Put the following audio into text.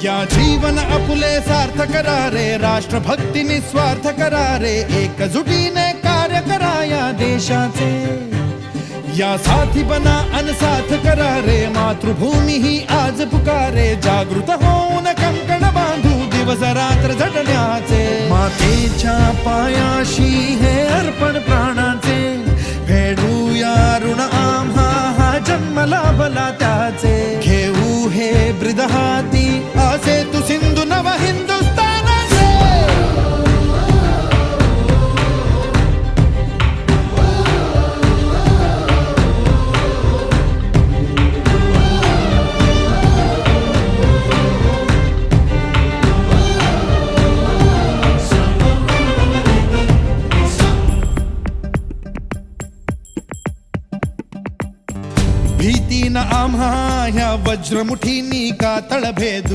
या जीवन आपुले सार्थ करा रे, राष्ट्रभक्ती निस्वार्थ करा रे, एकजुटीने कार्य करा या देशाचे। या साथी बना अनसाथ करा रे, मातृभूमी ही आज पुकारे, जागृत होऊन कंकण बांधू दिवस रात्र झटण्याचे। मातेच्या पायाशी हे अर्पण प्राणाचे, फेडूया ऋण आम्हा हा जन्म लाभला त्याचे। घेऊ हे ब्रिद हाती असे तू सिंधू नव हिंदुस्थानाचे। भीती न आम्हा ह्या वज्रमुठीनी का तळभेदू।